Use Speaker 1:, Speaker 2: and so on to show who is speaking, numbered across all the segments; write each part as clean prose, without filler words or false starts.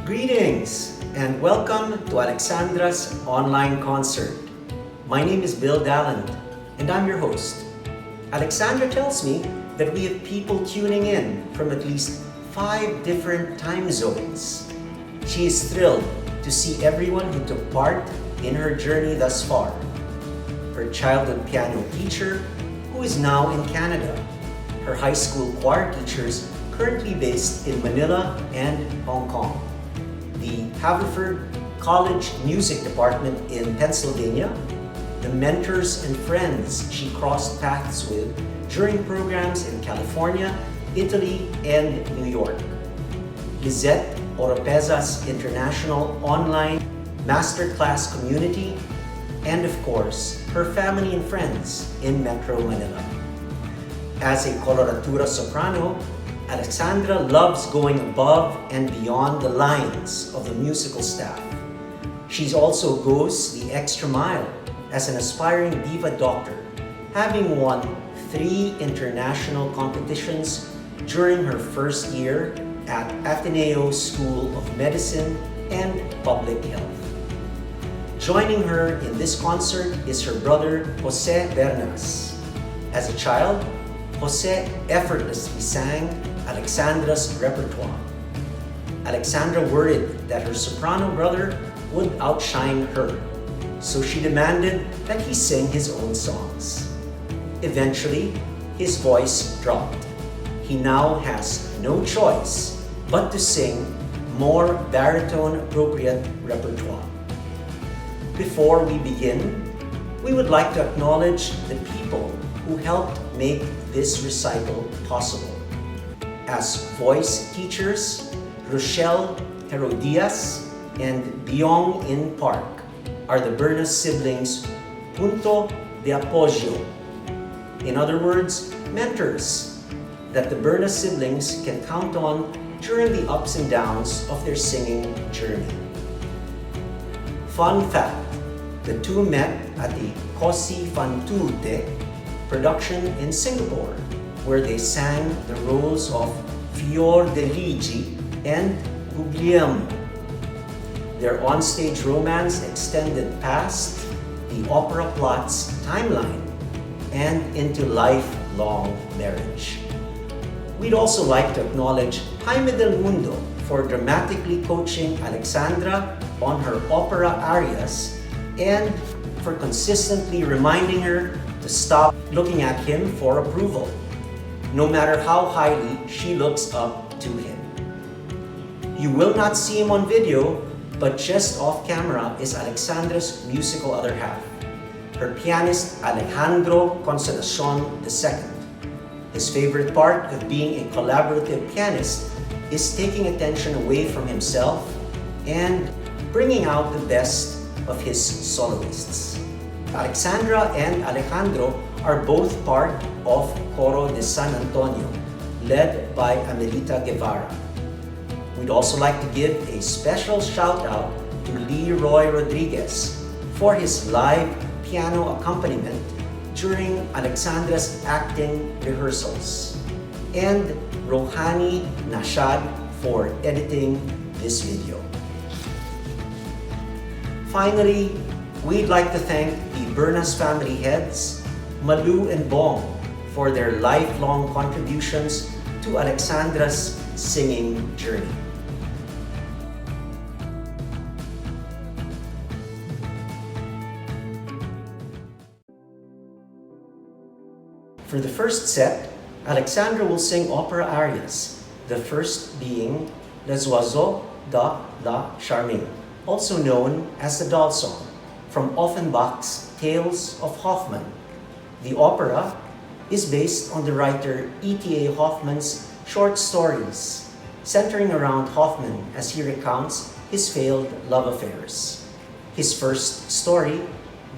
Speaker 1: Greetings and welcome to Alexandra's online concert. My name is Dalland and I'm your host. Alexandra tells me that we have people tuning in from at least 5 different time zones. She is thrilled to see everyone who took part in her journey thus far. Her childhood piano teacher, who is now in Canada. Her high school choir teachers, currently based in Manila and Hong Kong. The Haverford College Music Department in Pennsylvania, the mentors and friends she crossed paths with during programs in California, Italy, and New York. Lizette Oropeza's international online masterclass community, and of course, her family and friends in Metro Manila. As a coloratura soprano, Alexandra loves going above and beyond the lines of the musical staff. She also goes the extra mile as an aspiring diva doctor, having won 3 international competitions during her first year at Ateneo School of Medicine and Public Health. Joining her in this concert is her brother, Jose Bernas. As a child, Jose effortlessly sang Alexandra's repertoire. Alexandra worried that her soprano brother would outshine her, so she demanded that he sing his own songs. Eventually, his voice dropped. He now has no choice but to sing more baritone-appropriate repertoire. Before we begin, we would like to acknowledge the people who helped make this recital possible. As voice teachers, Rochelle Herodias and Byeong in Park are the Bernas siblings punto de apoyo. In other words, mentors that the Bernas siblings can count on during the ups and downs of their singing journey. Fun fact, the two met at the Cosi Fan Tutte production in Singapore, where they sang the roles of Fior de Ligi and Guglielmo. Their onstage romance extended past the opera plot's timeline and into lifelong marriage. We'd also like to acknowledge Jaime del Mundo for dramatically coaching Alexandra on her opera arias and for consistently reminding her to stop looking at him for approval, no matter how highly she looks up to him. You will not see him on video, but just off camera is Alexandra's musical other half, her pianist Alejandro Consolacion II. His favorite part of being a collaborative pianist is taking attention away from himself and bringing out the best of his soloists. Alexandra and Alejandro are both part of Coro de San Antonio, led by Amelita Guevara. We'd also like to give a special shout out to Leroy Rodriguez for his live piano accompaniment during Alexandra's acting rehearsals, and Rohani Nashad for editing this video. Finally, we'd like to thank the Bernas family heads, Malu and Byeong, for their lifelong contributions to Alexandra's singing journey. For the first set, Alexandra will sing opera arias, the first being Les Oiseaux de la Charmille, also known as the Doll Song, from Offenbach's Tales of Hoffmann. The opera is based on the writer E.T.A. Hoffmann's short stories, centering around Hoffmann as he recounts his failed love affairs. His first story,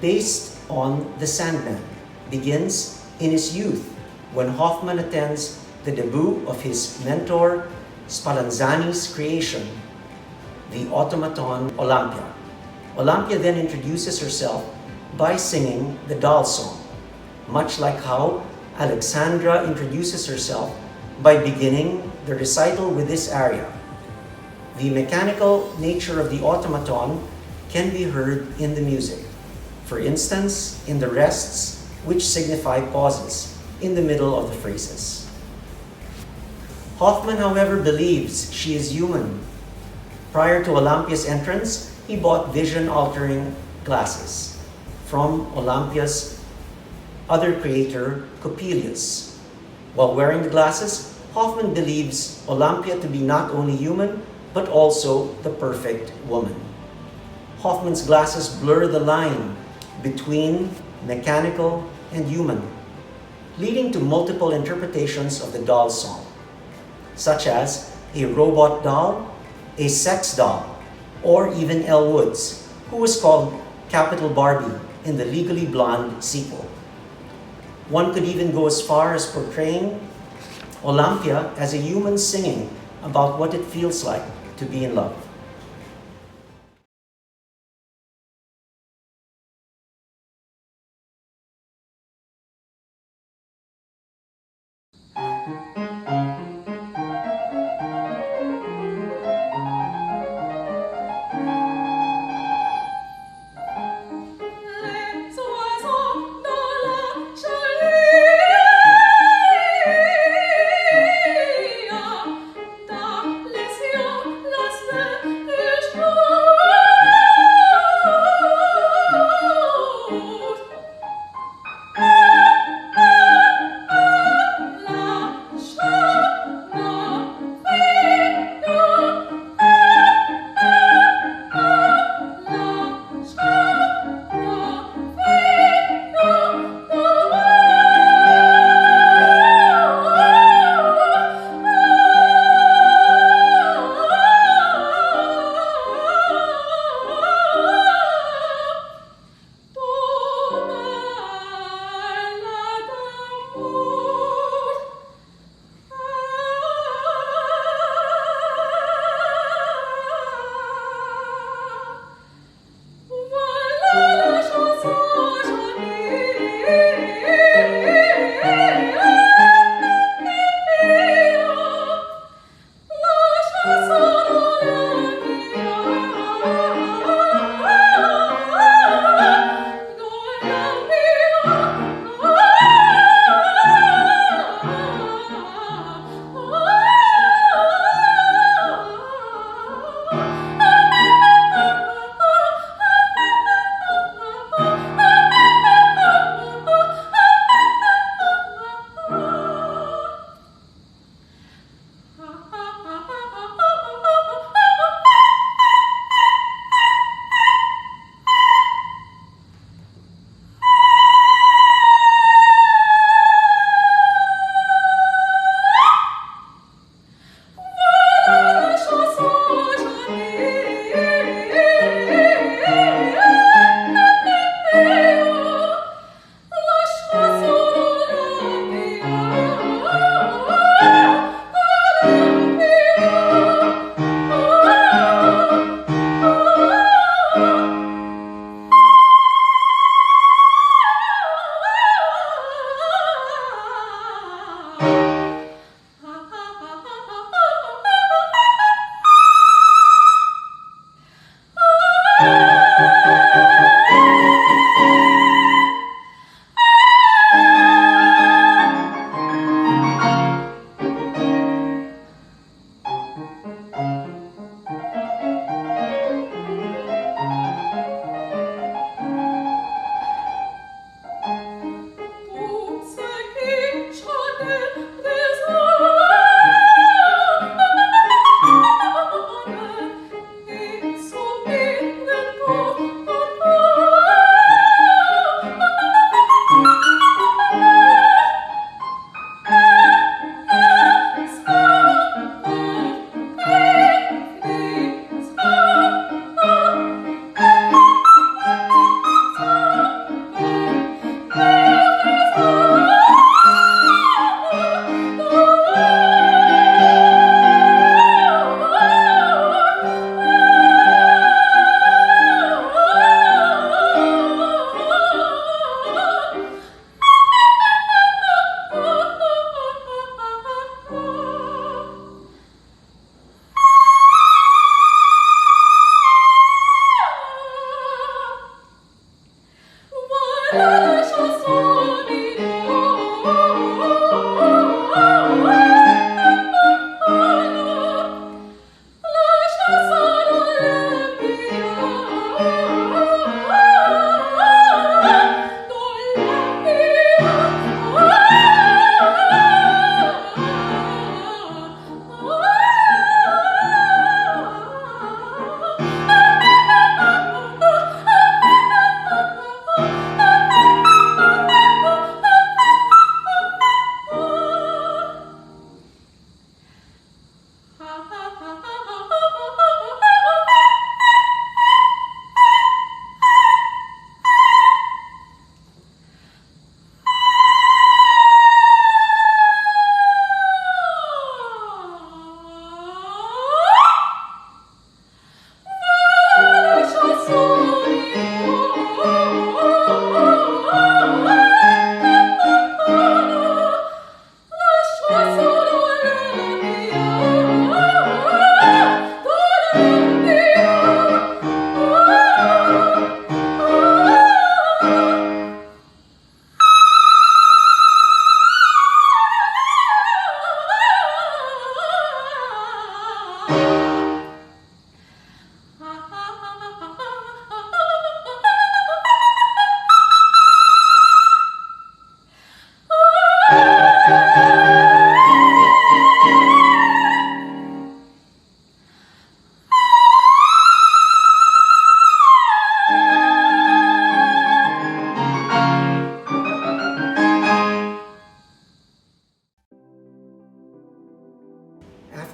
Speaker 1: based on The Sandman, begins in his youth when Hoffmann attends the debut of his mentor Spallanzani's creation, the automaton Olympia. Olympia then introduces herself by singing the Doll Song, much like how Alexandra introduces herself by beginning the recital with this aria. The mechanical nature of the automaton can be heard in the music. For instance, in the rests, which signify pauses in the middle of the phrases. Hoffman, however, believes she is human. Prior to Olympia's entrance, he bought vision-altering glasses from Olympia's other creator, Coppelius. While wearing the glasses, Hoffman believes Olympia to be not only human, but also the perfect woman. Hoffman's glasses blur the line between mechanical and human, leading to multiple interpretations of the doll song, such as a robot doll, a sex doll, or even Elle Woods, who was called Capital Barbie in the Legally Blonde sequel. One could even go as far as portraying Olympia as a human singing about what it feels like to be in love.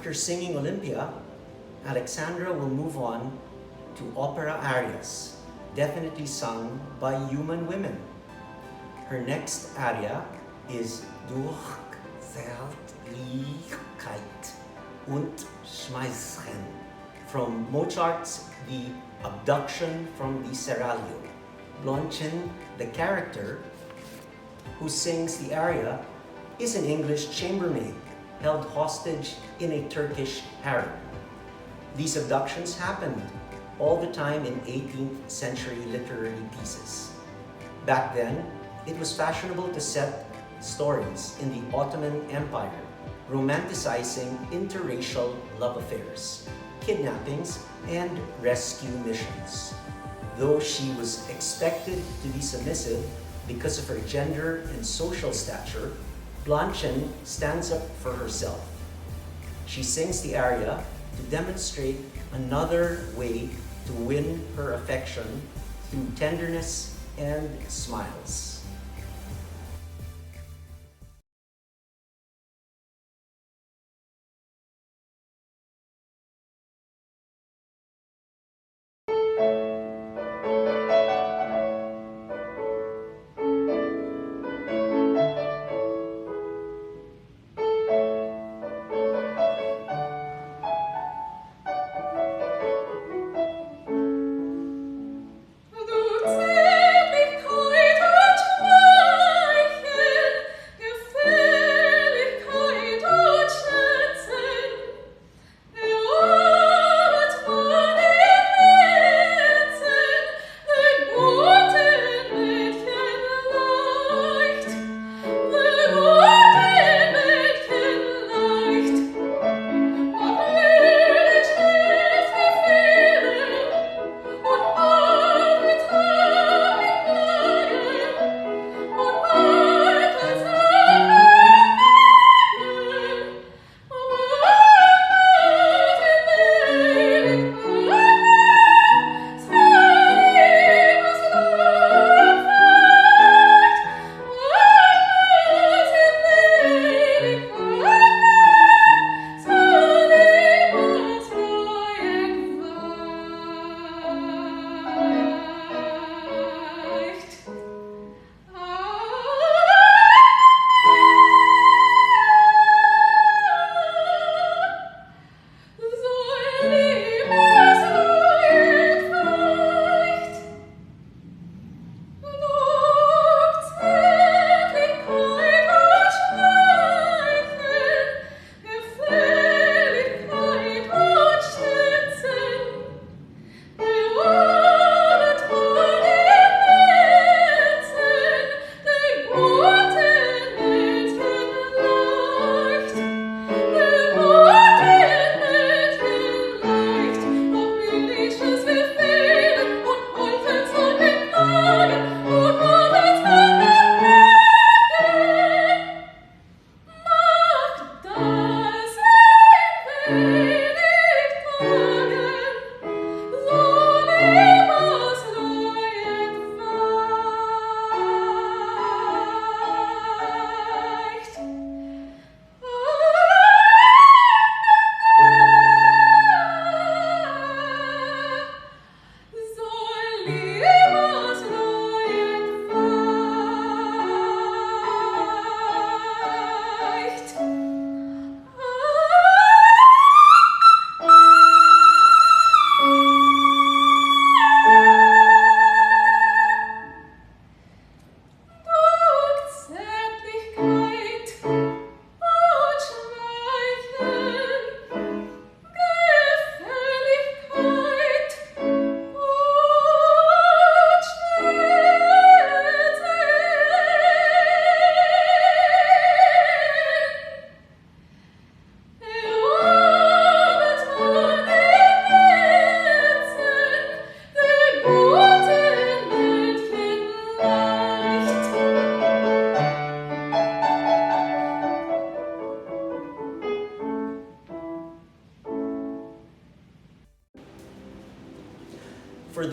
Speaker 1: After singing Olympia, Alexandra will move on to opera arias, definitely sung by human women. Her next aria is Durchseligkeit und Schmeißen from Mozart's The Abduction from the Seraglio. Blondchen, the character who sings the aria, is an English chambermaid held hostage in a Turkish harem. These abductions happened all the time in 18th century literary pieces. Back then, it was fashionable to set stories in the Ottoman Empire, romanticizing interracial love affairs, kidnappings, and rescue missions. Though she was expected to be submissive because of her gender and social stature, Blondchen stands up for herself. She sings the aria to demonstrate another way to win her affection through tenderness and smiles.
Speaker 2: Du Zärtlichkeit und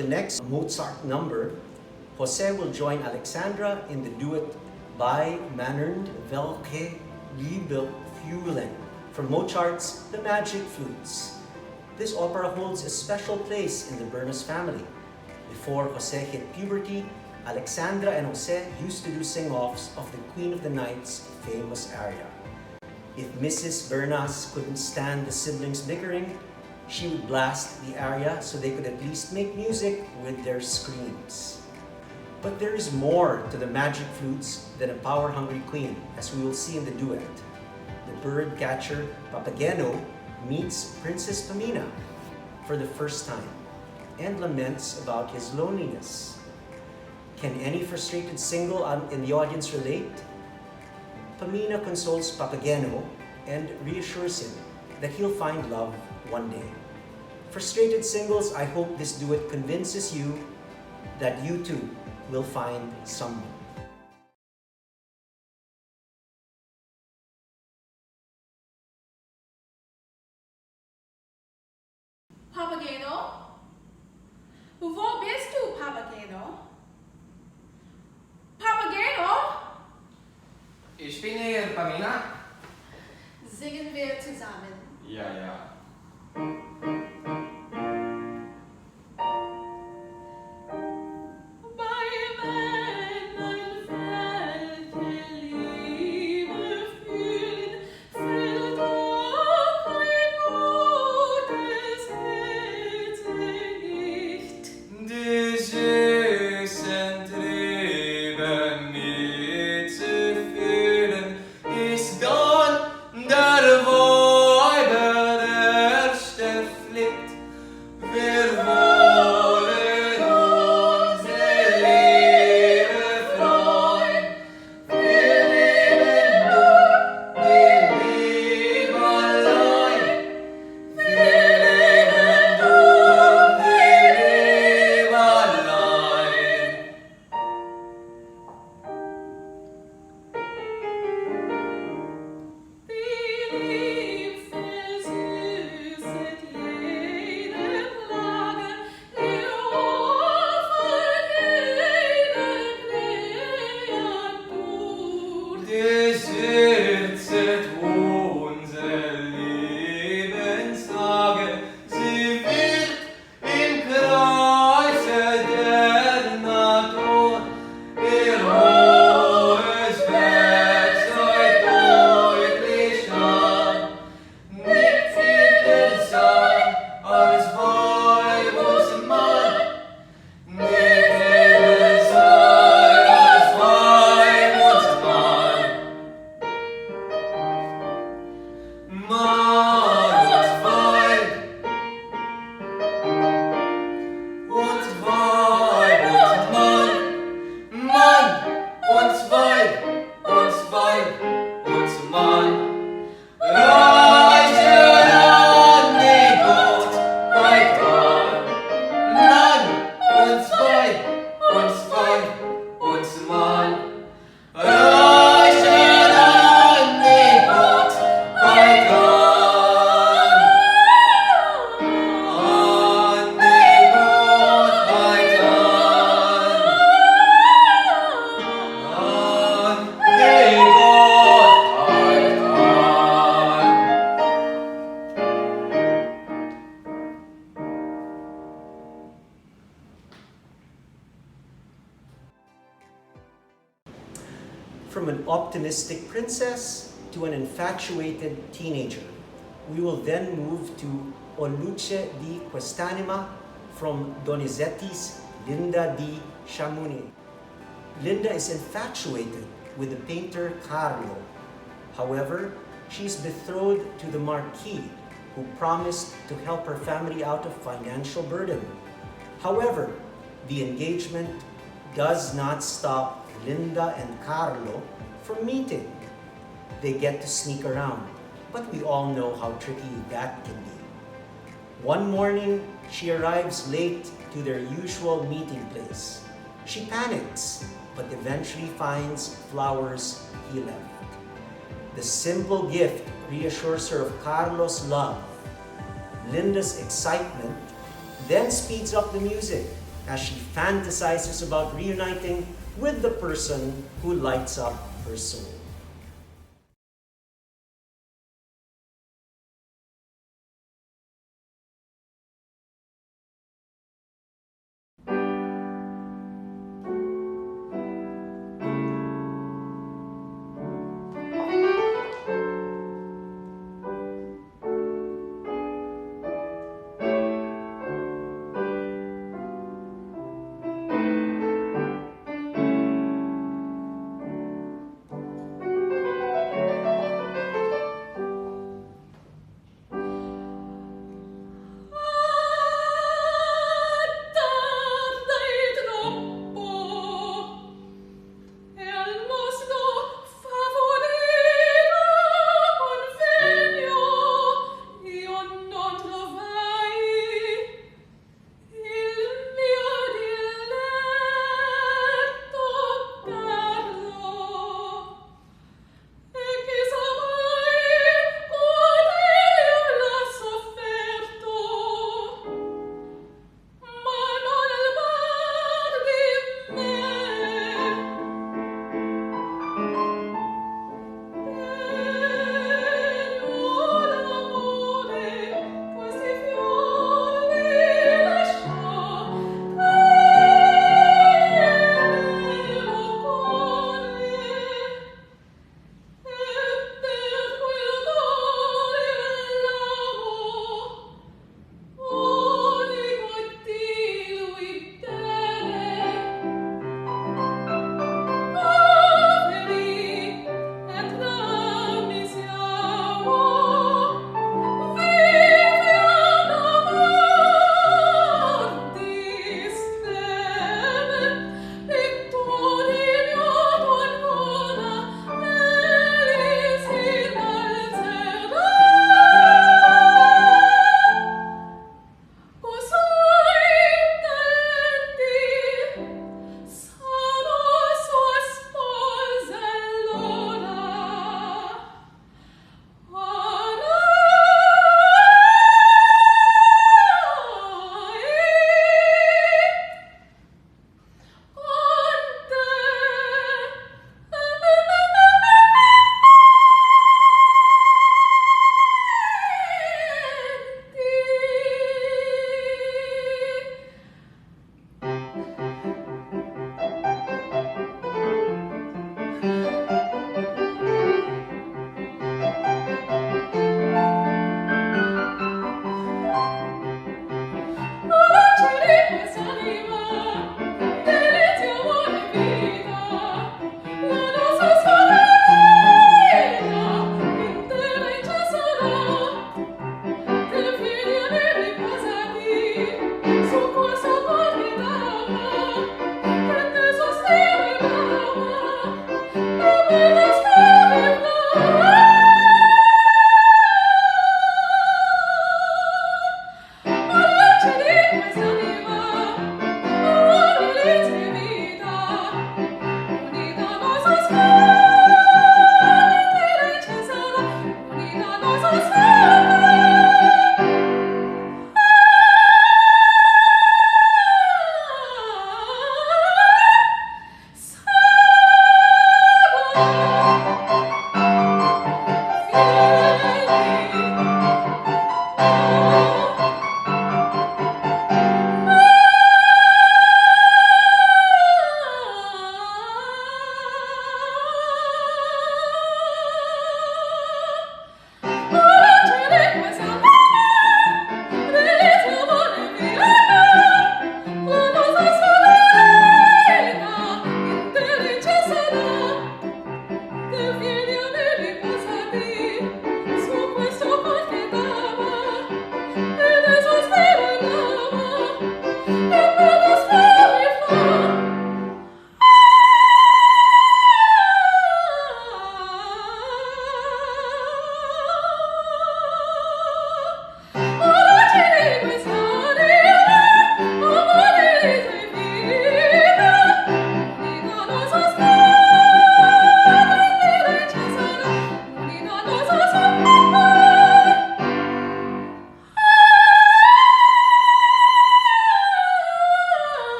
Speaker 1: the next Mozart number, Jose will join Alexandra in the duet Bei Mannern welche Liebe fühlen from Mozart's The Magic Flutes. This opera holds a special place in the Bernas family. Before Jose hit puberty, Alexandra and Jose used to do sing-offs of the Queen of the Night's famous aria. If Mrs. Bernas couldn't stand the siblings bickering, she would blast the aria so they could at least make music with their screams. But there is more to the magic flutes than a power-hungry queen, as we will see in the duet. The bird catcher Papageno meets Princess Pamina for the first time and laments about his loneliness. Can any frustrated single in the audience relate? Pamina consoles Papageno and reassures him that he'll find love one day. Frustrated singles, I hope this duet convinces you that you too will find someone.
Speaker 2: Papageno? Wo bist du, Papageno? Papageno?
Speaker 3: Ich bin hier, Pamina.
Speaker 2: Singen wir zusammen.
Speaker 3: Ja, ja.
Speaker 1: From an optimistic princess to an infatuated teenager. We will then move to O Luce di Quest'anima from Donizetti's Linda di Chamouni. Linda is infatuated with the painter Caro. However, she is betrothed to the Marquis, who promised to help her family out of financial burden. However, the engagement does not stop Linda and Carlo from meeting. They get to sneak around, but we all know how tricky that can be. One morning, she arrives late to their usual meeting place. She panics, but eventually finds flowers he left. The simple gift reassures her of Carlo's love. Linda's excitement then speeds up the music as she fantasizes about reuniting with the person who lights up her soul.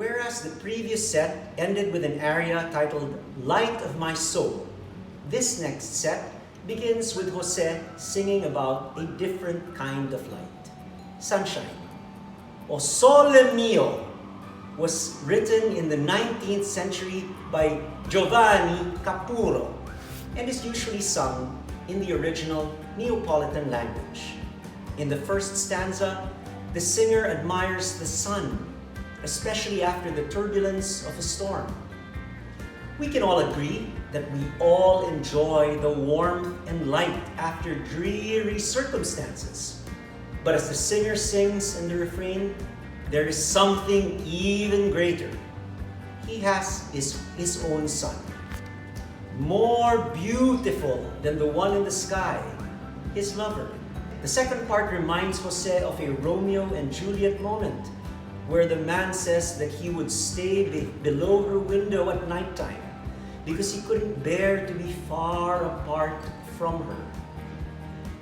Speaker 1: Whereas the previous set ended with an aria titled Light of My Soul, this next set begins with Jose singing about a different kind of light, sunshine. O Sole Mio was written in the 19th century by Giordani Capuro and is usually sung in the original Neapolitan language. In the first stanza, the singer admires the sun, especially after the turbulence of a storm. We can all agree that we all enjoy the warmth and light after dreary circumstances. But as the singer sings in the refrain, there is something even greater. He has his own sun, more beautiful than the one in the sky, his lover. The second part reminds Jose of a Romeo and Juliet moment, where the man says that he would stay below her window at nighttime because he couldn't bear to be far apart from her.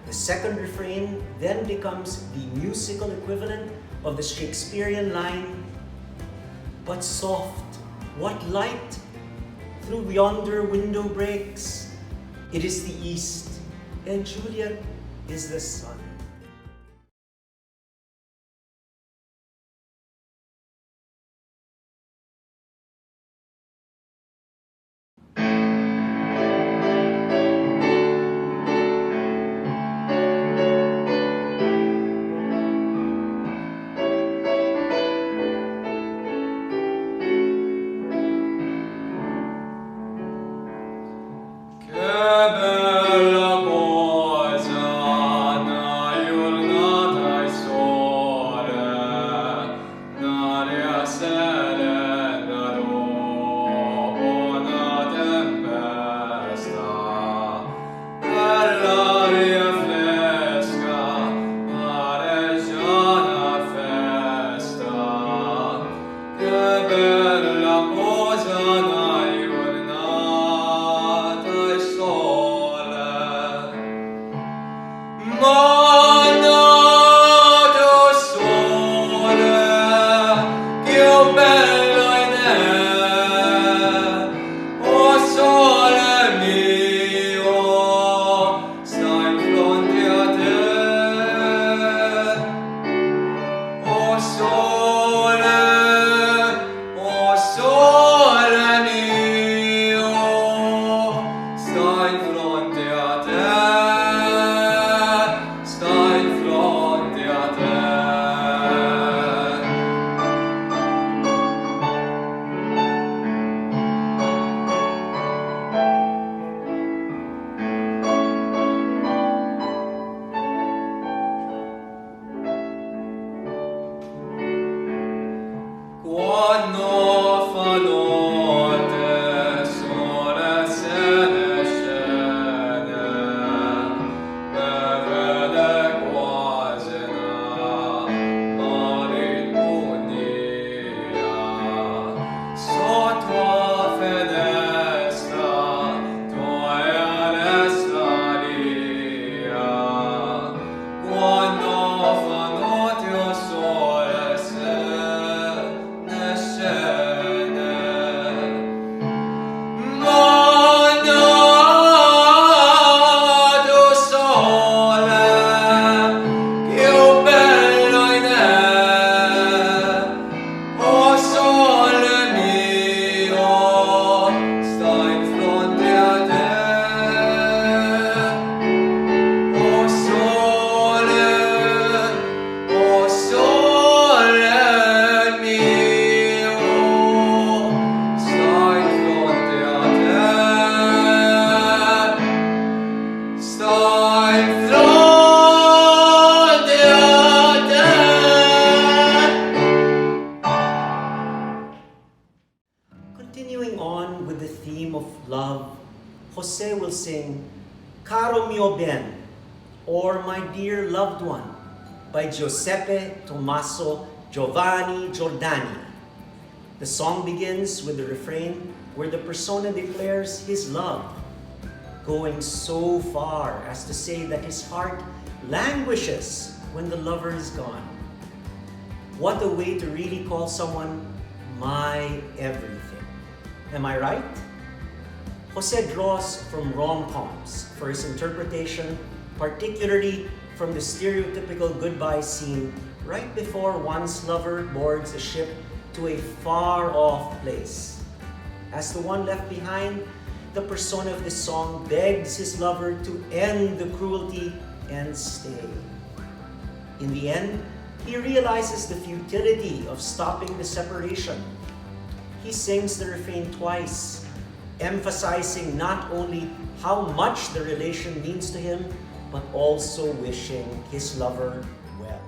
Speaker 1: The second refrain then becomes the musical equivalent of the Shakespearean line, "But soft, what light through yonder window breaks? It is the east, and Juliet is the sun." Jose will sing Caro mio ben, or My Dear Loved One, by Giuseppe Tommaso Giovanni Giordani. The song begins with the refrain where the persona declares his love, going so far as to say that his heart languishes when the lover is gone. What a way to really call someone my everything. Am I right? Jose draws from rom-coms for his interpretation, particularly from the stereotypical goodbye scene right before one's lover boards a ship to a far-off place. As the one left behind, the persona of this song begs his lover to end the cruelty and stay. In the end, he realizes the futility of stopping the separation. He sings the refrain twice, emphasizing not only how much the relation means to him, but also wishing his lover well.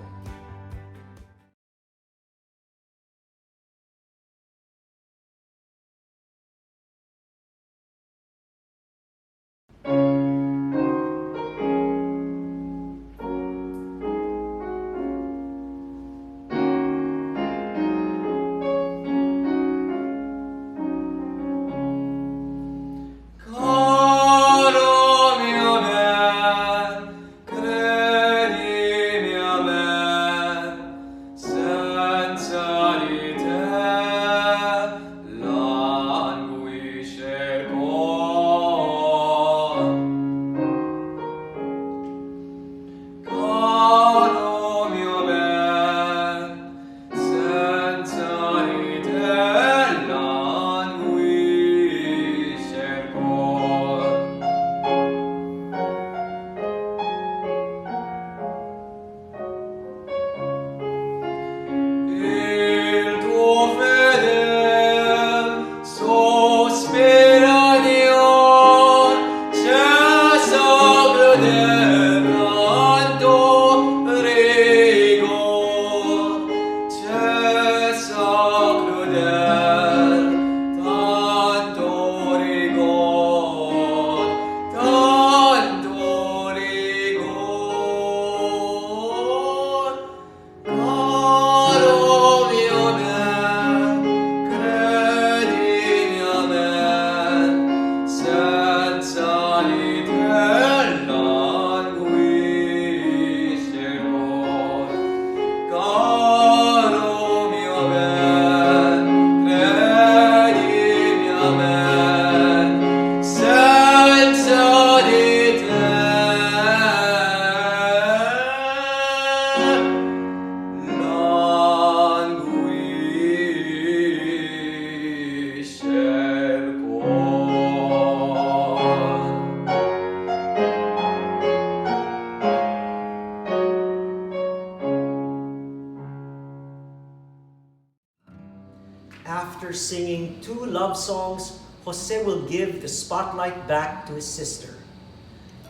Speaker 1: After singing two love songs, Jose will give the spotlight back to his sister.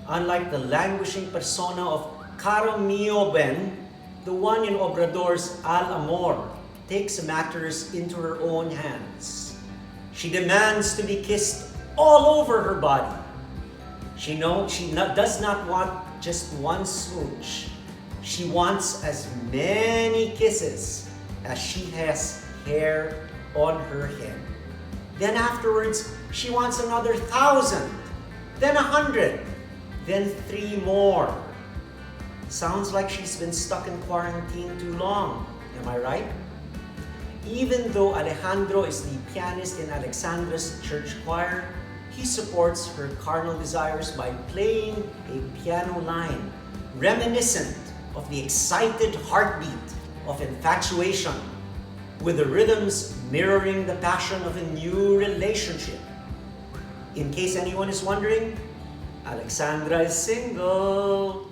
Speaker 1: Unlike the languishing persona of Caro the one in Obrador's Amor takes matters into her own hands. She demands to be kissed all over her body. She does not want just one smooch. She wants as many kisses as she has hair on her head. Then afterwards, she wants another 1,000, then 100, then 3 more. Sounds like she's been stuck in quarantine too long, am I right? Even though Alejandro is the pianist in Alexandra's church choir, he supports her carnal desires by playing a piano line reminiscent of the excited heartbeat of infatuation, with the rhythms mirroring the passion of a new relationship. In case anyone is wondering, Alexandra is single.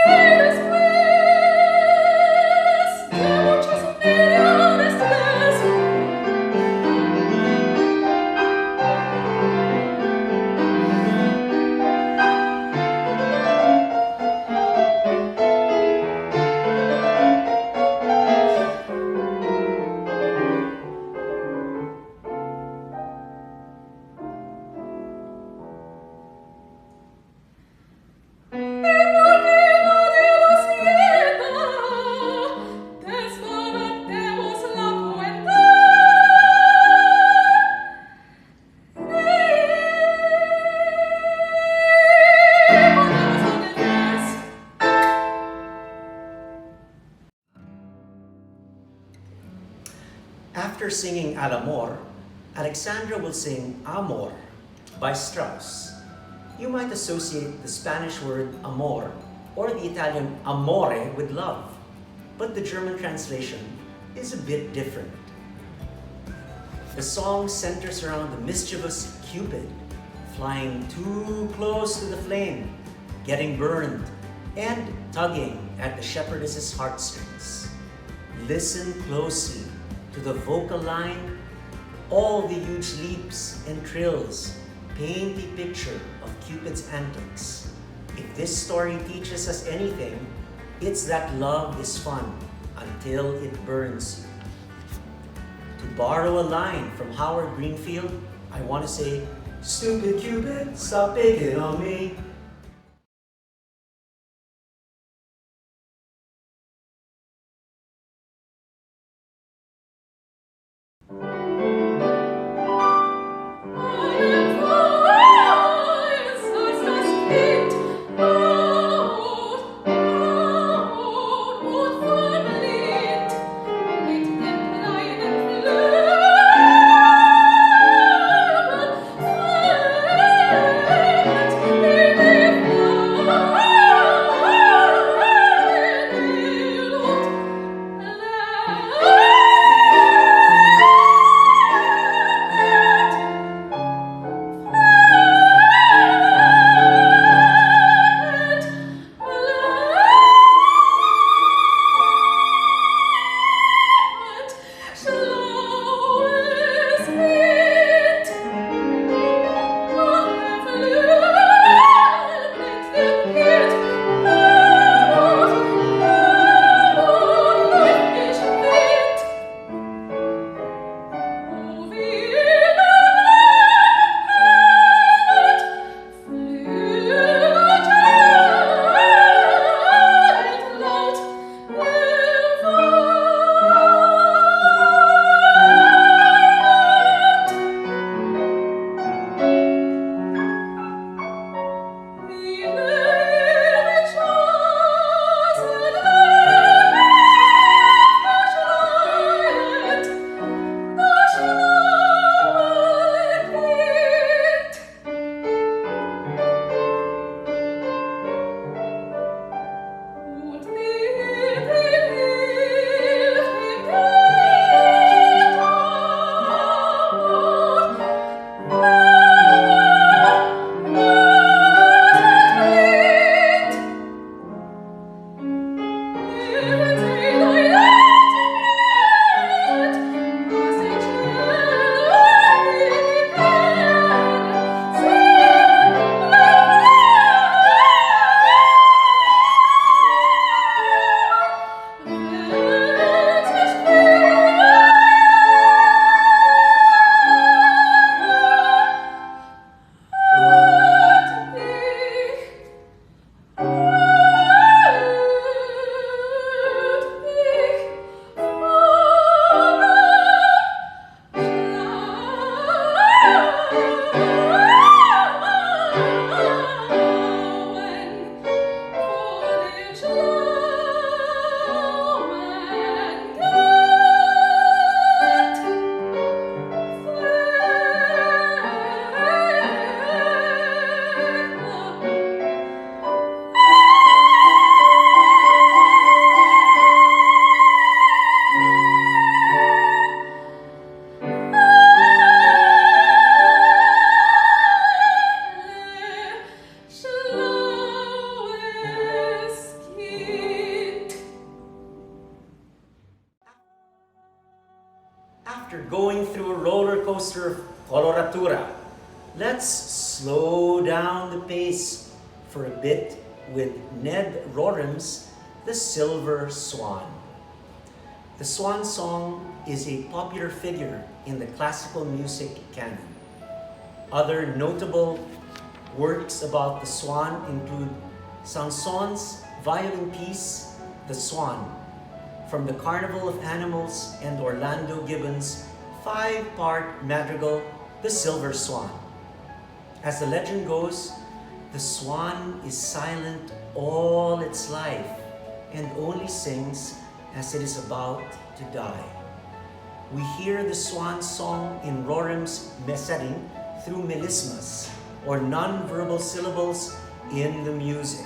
Speaker 2: Eres
Speaker 1: After singing Amor, Alexandra will sing Amor by Strauss. You might associate the Spanish word amor or the Italian amore with love, but the German translation is a bit different. The song centers around the mischievous Cupid flying too close to the flame, getting burned, and tugging at the shepherdess's heartstrings. Listen closely to the vocal line. All the huge leaps and trills paint a picture of Cupid's antics. If this story teaches us anything, it's that love is fun until it burns you. To borrow a line from Howard Greenfield, I want to say, "Stupid Cupid, stop picking on me." After going through a roller coaster of coloratura, let's slow down the pace for a bit with Ned Rorem's The Silver Swan. The Swan song is a popular figure in the classical music canon. Other notable works about the swan include Saint-Saëns' violin piece, The Swan, from the Carnival of Animals, and Orlando Gibbons' 5-part madrigal, The Silver Swan. As the legend goes, the swan is silent all its life and only sings as it is about to die. we hear the Swan song in Rorem's setting through melismas, or non-verbal syllables in the music.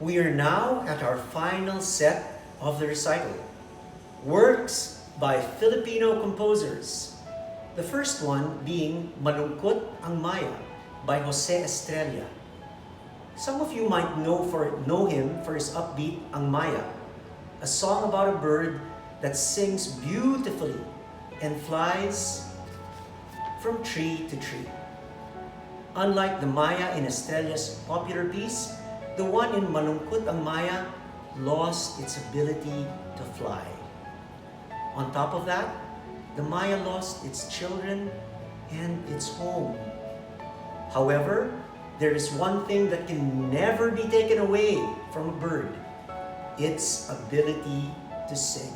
Speaker 1: We are now at our final set of the recital, works by Filipino composers. The first one being Malungkot ang Maya by Jose Estrella. Some of you might know him for his upbeat Ang Maya, a song about a bird that sings beautifully and flies from tree to tree. Unlike the Maya in Estrella's popular piece, the one in Malungkot ang Maya lost its ability to fly. On top of that, the Maya lost its children and its home. However, there is one thing that can never be taken away from a bird: its ability to sing.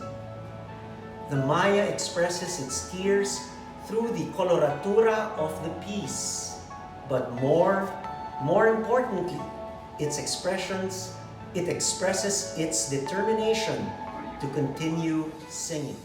Speaker 1: The Maya expresses its tears through the coloratura of the piece, but more importantly, it expresses its determination to continue singing.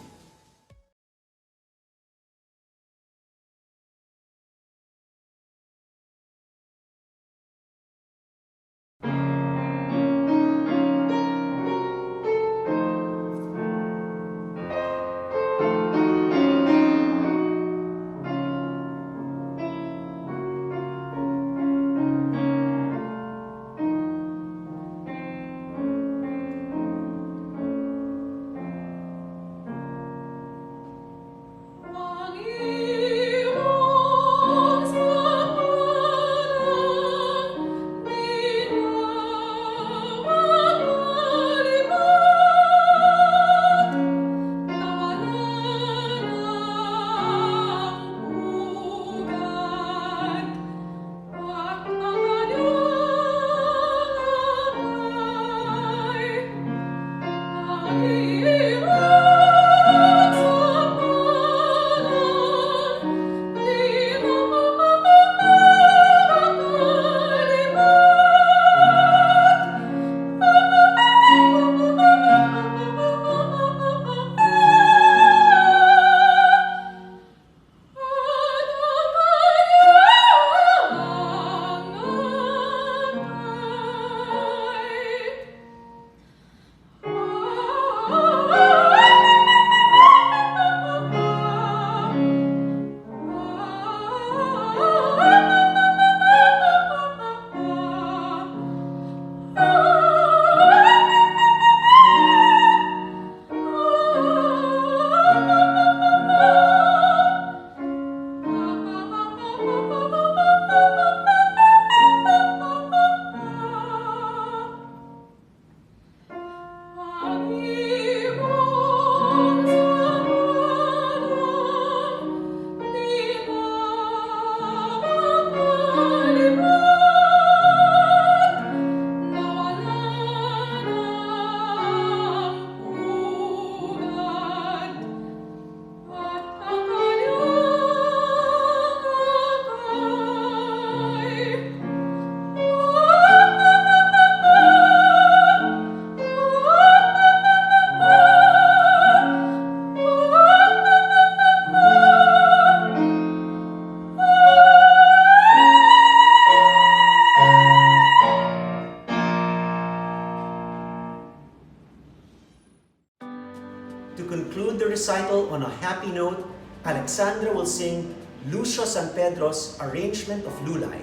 Speaker 1: on a happy note, Alexandra will sing Lucio San Pedro's arrangement of Lulay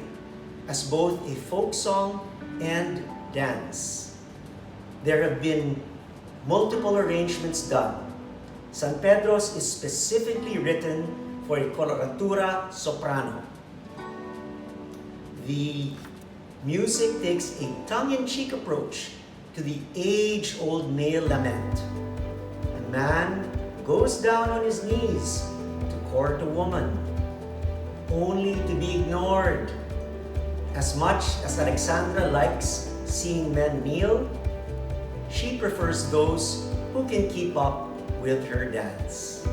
Speaker 1: as both a folk song and dance. There have been multiple arrangements done. San Pedro's is specifically written for a coloratura soprano. The music takes a tongue-in-cheek approach to the age-old male lament. A man goes down on his knees to court a woman, only to be ignored. As much as Alexandra likes seeing men kneel, she prefers those who can keep up with her dance.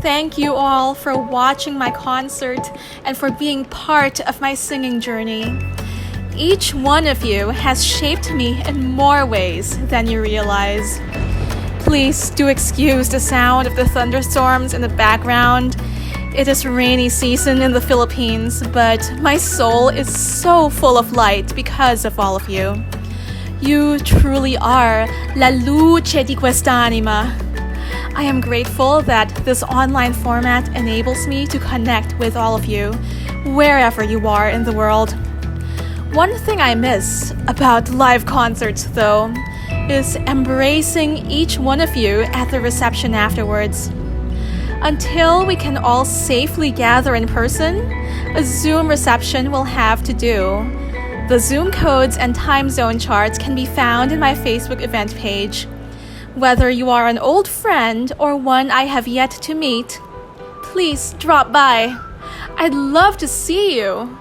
Speaker 4: Thank you all for watching my concert and for being part of my singing journey. Each one of you has shaped me in more ways than you realize. Please do excuse the sound of the thunderstorms in the background. It is rainy season in the Philippines, but my soul is so full of light because of all of you. You truly are la luce di quest'anima. I am grateful that this online format enables me to connect with all of you, wherever you are in the world. One thing I miss about live concerts, though, is embracing each one of you at the reception afterwards. Until we can all safely gather in person, a Zoom reception will have to do. The Zoom codes and time zone charts can be found in my Facebook event page. Whether you are an old friend or one I have yet to meet, please drop by. I'd love to see you.